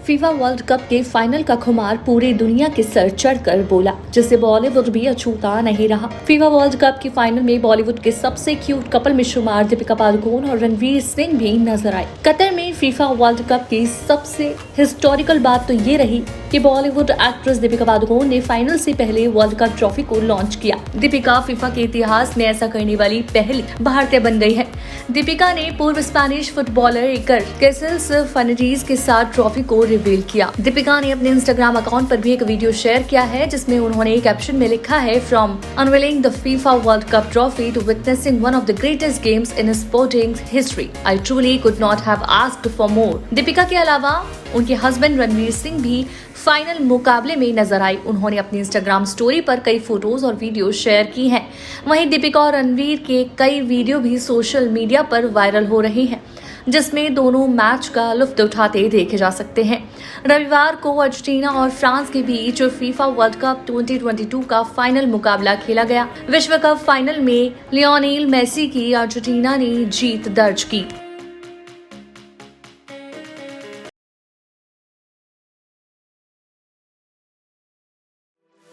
FIFA World cup के final का खुमार पूरी दुनिया के सर चढ़कर बोला, जिसे बॉलीवुड भी अछूता नहीं रहा। फीफा वर्ल्ड कप के फाइनल में बॉलीवुड के सबसे क्यूट कपल में शुमार दीपिका पादुकोण और रणवीर सिंह भी नजर आए। कतर में फीफा वर्ल्ड कप की सबसे हिस्टोरिकल बात तो ये रही कि बॉलीवुड एक्ट्रेस दीपिका पादुकोण ने फाइनल से पहले वर्ल्ड कप ट्रॉफी को लॉन्च किया। दीपिका फीफा के इतिहास में ऐसा करने वाली पहली भारतीय बन गई है। दीपिका ने पूर्व स्पेनिश फुटबॉलर इकर कैसिल्स फर्नांडीज के साथ ट्रॉफी को रिवील किया। दीपिका ने अपने इंस्टाग्राम अकाउंट पर भी एक वीडियो शेयर किया है, जिसमें उन्होंने कैप्शन में लिखा है, from unveiling the FIFA World Cup trophy to witnessing one of the greatest games in sporting history, I truly could not have asked for more. Deepika के अलावा उनके हस्बैंड रणवीर सिंह भी फाइनल मुकाबले में नजर आई। उन्होंने अपनी इंस्टाग्राम स्टोरी पर कई फोटोज और वीडियो शेयर की हैं। वहीं दीपिका और रणवीर के कई वीडियो भी सोशल मीडिया पर वायरल हो रहे हैं, जिसमें दोनों मैच का लुत्फ उठाते देखे जा सकते हैं। रविवार को अर्जेंटीना और फ्रांस के बीच फीफा वर्ल्ड कप 2022 का फाइनल मुकाबला खेला गया। विश्व कप फाइनल में लियोनेल मेसी की अर्जेंटीना ने जीत दर्ज की।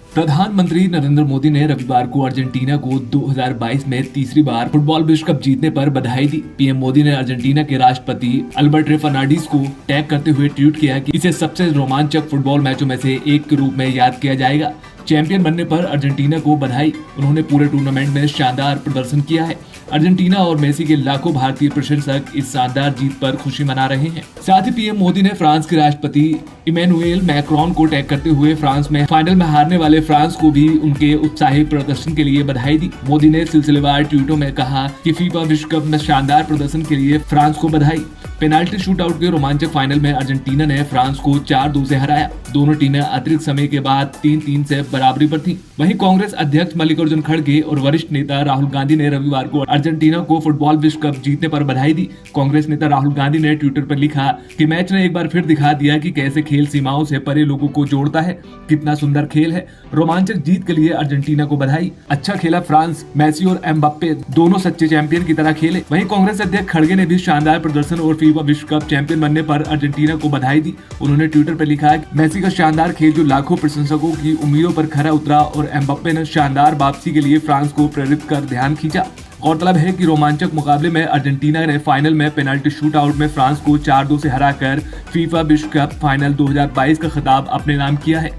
प्रधानमंत्री नरेंद्र मोदी ने रविवार को अर्जेंटीना को 2022 में तीसरी बार फुटबॉल विश्व कप जीतने पर बधाई दी। पीएम मोदी ने अर्जेंटीना के राष्ट्रपति अल्बर्टो फर्नांडीज को टैग करते हुए ट्वीट किया कि इसे सबसे रोमांचक फुटबॉल मैचों में से एक के रूप में याद किया जाएगा। चैंपियन बनने पर अर्जेंटीना को बधाई। उन्होंने पूरे टूर्नामेंट में शानदार प्रदर्शन किया है। अर्जेंटीना और मेसी के लाखों भारतीय प्रशंसक इस शानदार जीत पर खुशी मना रहे हैं। साथ ही पीएम मोदी ने फ्रांस के राष्ट्रपति इमैनुएल मैक्रोन को टैग करते हुए फ्रांस में फाइनल में हारने वाले फ्रांस को भी उनके उत्साही प्रदर्शन के लिए बधाई दी। मोदी ने सिलसिलेवार ट्वीटों में कहा कि फीफा विश्व कप में शानदार प्रदर्शन के लिए फ्रांस को बधाई। पेनाल्टी शूटआउट के रोमांचक फाइनल में अर्जेंटीना ने फ्रांस को 4-2 से हराया। दोनों टीमें अतिरिक्त समय के बाद 3-3 से बराबरी पर थीं। वहीं कांग्रेस अध्यक्ष मल्लिकार्जुन खड़गे और वरिष्ठ नेता राहुल गांधी ने रविवार को अर्जेंटीना को फुटबॉल विश्व कप जीतने पर बधाई दी। कांग्रेस नेता राहुल गांधी ने ट्विटर पर लिखा कि मैच ने एक बार फिर दिखा दिया कि कैसे खेल सीमाओं से परे लोगों को जोड़ता है। कितना सुंदर खेल है। रोमांचक जीत के लिए अर्जेंटीना को बधाई। अच्छा खेला फ्रांस। मेसी और एम्बाप्पे दोनों सच्चे चैंपियन की तरह खेले। वहीं कांग्रेस अध्यक्ष खड़गे ने भी शानदार प्रदर्शन और फीफा विश्व कप चैंपियन बनने पर अर्जेंटीना को बधाई दी। उन्होंने ट्विटर पर लिखा, मेसी का शानदार खेल जो लाखों प्रशंसकों की उम्मीदों पर खरा उतरा और एम्बाप्पे ने शानदार वापसी के लिए फ्रांस को प्रेरित कर ध्यान खींचा। गौरतलब है कि रोमांचक मुकाबले में अर्जेंटीना ने फाइनल में पेनाल्टी शूटआउट में फ्रांस को 4-2 से हराकर फीफा विश्व कप फाइनल 2022 का खिताब अपने नाम किया है।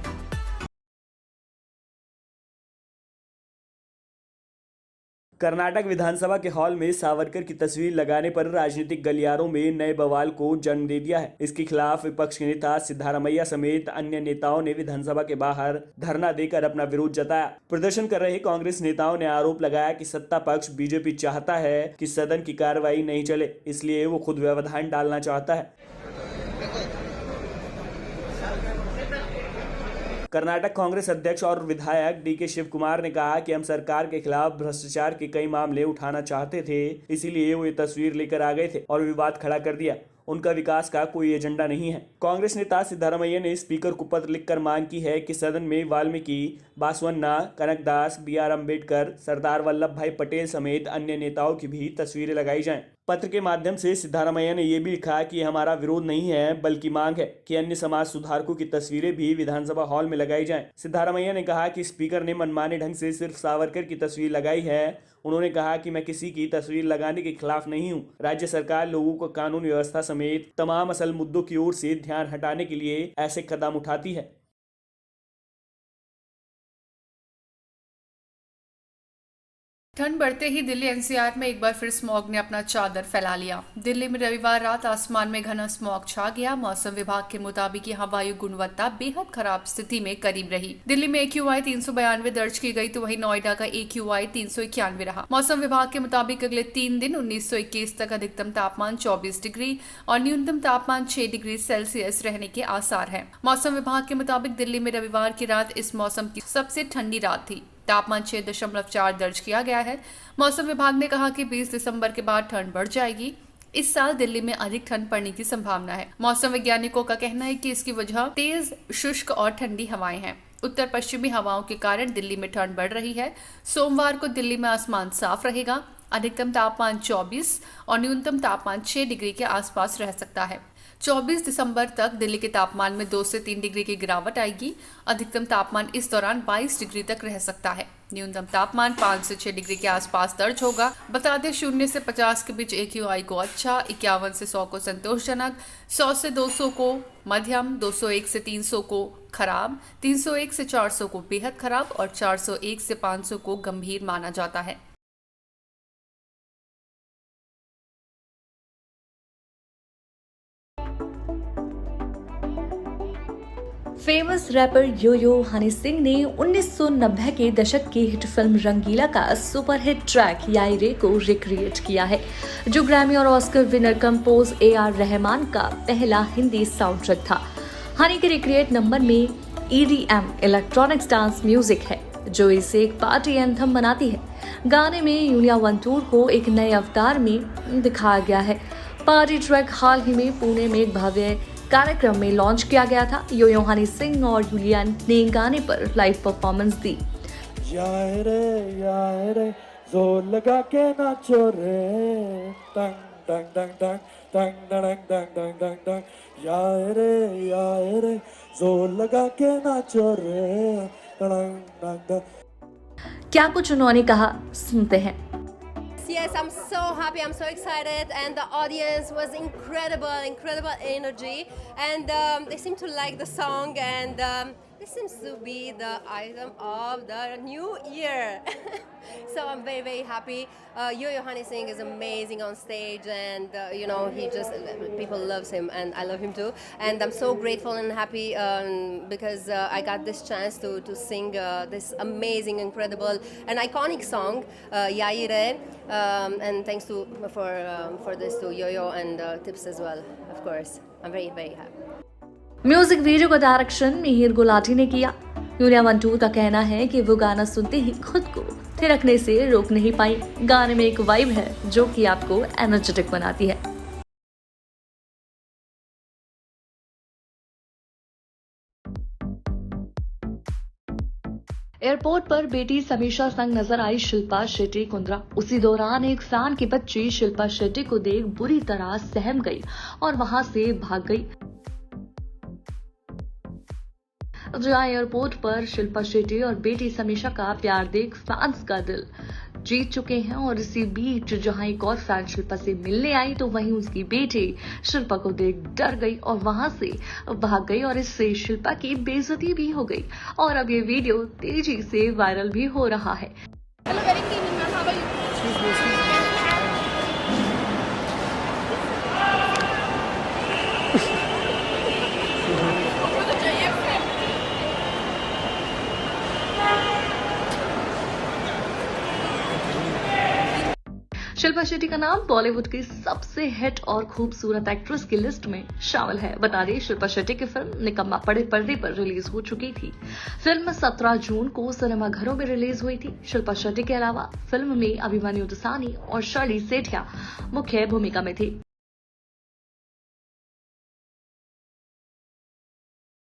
कर्नाटक विधानसभा के हॉल में सावरकर की तस्वीर लगाने पर राजनीतिक गलियारों में नए बवाल को जन्म दे दिया है। इसके खिलाफ विपक्ष के नेता सिद्धारमैया समेत अन्य नेताओं ने विधानसभा के बाहर धरना देकर अपना विरोध जताया। प्रदर्शन कर रहे कांग्रेस नेताओं ने आरोप लगाया कि सत्ता पक्ष बीजेपी चाहता है कि सदन की कार्रवाई नहीं चले, इसलिए वो खुद व्यवधान डालना चाहता है। कर्नाटक कांग्रेस अध्यक्ष और विधायक डीके शिव कुमार ने कहा कि हम सरकार के खिलाफ भ्रष्टाचार के कई मामले उठाना चाहते थे, इसीलिए वो ये तस्वीर लेकर आ गए थे और विवाद खड़ा कर दिया। उनका विकास का कोई एजेंडा नहीं है। कांग्रेस नेता सिद्धारमैया ने स्पीकर को पत्र लिखकर मांग की है कि सदन में वाल्मीकि, बासवन्ना, कनकदास, BR अम्बेडकर, सरदार वल्लभ भाई पटेल समेत अन्य नेताओं की भी तस्वीरें लगाई जाएं। पत्र के माध्यम से सिद्धारमैया ने यह भी लिखा कि हमारा विरोध नहीं है बल्कि मांग है कि अन्य समाज सुधारकों की तस्वीरें भी विधानसभा हॉल में लगाई जाएं। सिद्धारमैया ने कहा कि स्पीकर ने मनमाने ढंग से सिर्फ सावरकर की तस्वीर लगाई है। उन्होंने कहा कि मैं किसी की तस्वीर लगाने के खिलाफ नहीं हूं। राज्य सरकार लोगों को कानून व्यवस्था समेत तमाम असल मुद्दों की ओर से ध्यान हटाने के लिए ऐसे कदम उठाती है। ठंड बढ़ते ही दिल्ली NCR में एक बार फिर स्मॉग ने अपना चादर फैला लिया। दिल्ली में रविवार रात आसमान में घना स्मॉग छा गया। मौसम विभाग के मुताबिक यहाँ वायु गुणवत्ता बेहद खराब स्थिति में करीब रही। दिल्ली में AQI 392 दर्ज की गई तो वहीं नोएडा का AQI 391 रहा। मौसम विभाग के मुताबिक अगले 3 दिन 1921 तक अधिकतम तापमान 24 डिग्री और न्यूनतम तापमान 6 डिग्री सेल्सियस रहने के आसार है। मौसम विभाग के मुताबिक दिल्ली में रविवार की रात इस मौसम की सबसे ठंडी रात थी। तापमान 6.4 दर्ज किया गया है। मौसम विभाग ने कहा कि 20 दिसंबर के बाद ठंड बढ़ जाएगी। इस साल दिल्ली में अधिक ठंड पड़ने की संभावना है। मौसम वैज्ञानिकों का कहना है कि इसकी वजह तेज, शुष्क और ठंडी हवाएं हैं। उत्तर पश्चिमी हवाओं के कारण दिल्ली में ठंड बढ़ रही है। सोमवार को दिल्ली में आसमान साफ रहेगा। अधिकतम तापमान 24 और न्यूनतम तापमान 6 डिग्री के आसपास रह सकता है। 24 दिसंबर तक दिल्ली के तापमान में 2 से 3 डिग्री की गिरावट आएगी। अधिकतम तापमान इस दौरान 22 डिग्री तक रह सकता है। न्यूनतम तापमान 5 से 6 डिग्री के आसपास दर्ज होगा। बता दें 0 से 50 के बीच AQI को अच्छा, 51 से 100 को संतोषजनक, 100 से 200 को मध्यम, 201 से 300 को खराब, 301 से 400 को बेहद खराब और 401 से 500 को गंभीर माना जाता है। फेमस रैपर यो यो हनी सिंह ने 1990 के दशक की हिट फिल्म रंगीला का सुपरहिट ट्रैक याई रे को रिक्रिएट किया है, जो ग्रैमी और Oscar winner compose AR Rahman का पहला हिंदी साउंड ट्रैक था। हनी के रिक्रिएट नंबर में EDM इलेक्ट्रॉनिक्स डांस म्यूजिक है, जो इसे एक पार्टी एंथम बनाती है। गाने में यूनिया वंतूर को एक नए अवतार में दिखाया गया है। पार्टी ट्रैक हाल ही में पुणे में एक भव्य कार्यक्रम में लॉन्च किया गया था। यो यो हनी सिंह और यूलिया ने गाने पर लाइव परफॉर्मेंस दी। याए रे जोर लगा के नाचो रे, टंग टंग टंग टंग टंग टंग टंग टंग टंग टंग। याए रे जोर लगा के नाचो रे, टंग टंग टंग। क्या कुछ उन्होंने कहा, सुनते हैं। Yes, I'm so happy, I'm so excited, and the audience was incredible energy, and they seem to like the song, and this seems to be the item of the new year. So I'm very happy. Yo Yo Hany Singh is amazing on stage, and people loves him, and I love him too. And I'm so grateful and happy because I got this chance to sing this amazing, incredible, and iconic song, Yayi Re. And thanks for this to Yo Yo and Tips as well. Of course, I'm very happy. Music video का direction Mihir Gulati ने किया। Yulia Vantur का कहना है कि वो गाना सुनते ही खुद को थिरकने से रोक नहीं पाई। गाने में एक वाइब है जो कि आपको एनर्जेटिक बनाती है। एयरपोर्ट पर बेटी समीक्षा संग नजर आई शिल्पा शेट्टी कुंद्रा। उसी दौरान एक फैन की बच्ची शिल्पा शेट्टी को देख बुरी तरह सहम गई और वहां से भाग गई। जहां एयरपोर्ट पर शिल्पा शेट्टी और बेटी समीक्षा का प्यार देख फैंस का दिल जीत चुके हैं। और इसी बीच जहां एक और फैन शिल्पा से मिलने आई तो वहीं उसकी बेटी शिल्पा को देख डर गई और वहां से भाग गई और इससे शिल्पा की बेइज्जती भी हो गई। और अब ये वीडियो तेजी से वायरल भी हो रहा है। शिल्पा शेट्टी का नाम बॉलीवुड की सबसे हिट और खूबसूरत एक्ट्रेस की लिस्ट में शामिल है। बता दें शिल्पा शेट्टी की फिल्म निकम्मा बड़े पर्दे पर रिलीज हो चुकी थी। फिल्म 17 जून को सिनेमाघरों में रिलीज हुई थी। शिल्पा शेट्टी के अलावा फिल्म में अभिमन्यु दसानी और शर्ली सेठिया मुख्य भूमिका में थी।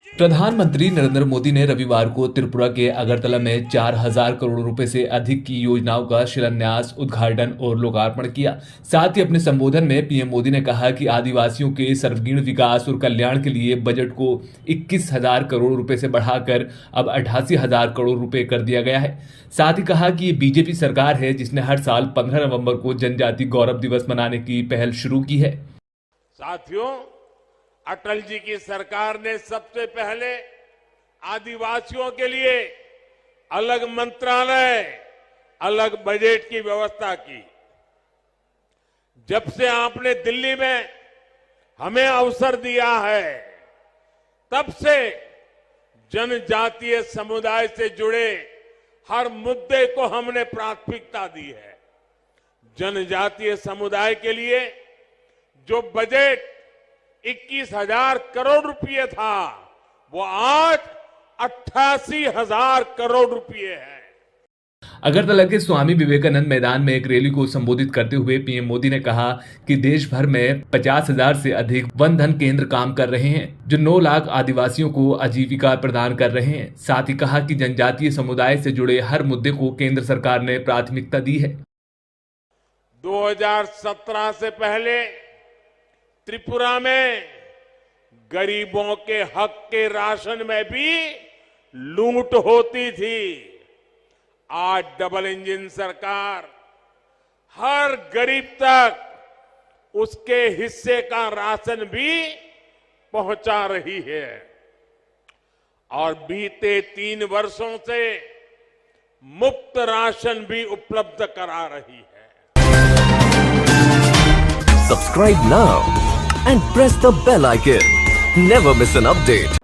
प्रधानमंत्री नरेंद्र मोदी ने रविवार को त्रिपुरा के अगरतला में 4000 करोड़ रुपए से अधिक की योजनाओं का शिलान्यास, उद्घाटन और लोकार्पण किया। साथ ही अपने संबोधन में पीएम मोदी ने कहा कि आदिवासियों के सर्वगीण विकास और कल्याण के लिए बजट को 21,000 करोड़ रुपए से बढ़ाकर अब 88,000 करोड़ रुपए कर दिया गया है। साथ ही कहा कि ये बीजेपी सरकार है जिसने हर साल 15 नवंबर को जनजाति गौरव दिवस मनाने की पहल शुरू की है। साथियों, अटल जी की सरकार ने सबसे पहले आदिवासियों के लिए अलग मंत्रालय, अलग बजट की व्यवस्था की। जब से आपने दिल्ली में हमें अवसर दिया है, तब से जनजातीय समुदाय से जुड़े हर मुद्दे को हमने प्राथमिकता दी है। जनजातीय समुदाय के लिए जो बजट 21,000 करोड़ रुपए था, वो आज 88,000 करोड़ रुपए है। अगरतला के स्वामी विवेकानंद मैदान में एक रैली को संबोधित करते हुए पीएम मोदी ने कहा कि देश भर में 50,000 से अधिक वन धन केंद्र काम कर रहे हैं, जो 9 लाख आदिवासियों को आजीविका प्रदान कर रहे हैं। साथ ही कहा कि जनजातीय समुदाय से जुड़े हर मुद्दे को केंद्र सरकार ने प्राथमिकता दी है। 2017 से पहले त्रिपुरा में गरीबों के हक के राशन में भी लूट होती थी। आज डबल इंजन सरकार हर गरीब तक उसके हिस्से का राशन भी पहुंचा रही है और बीते 3 वर्षों से मुफ्त राशन भी उपलब्ध करा रही है। Subscribe now and press the bell icon. Never miss an update.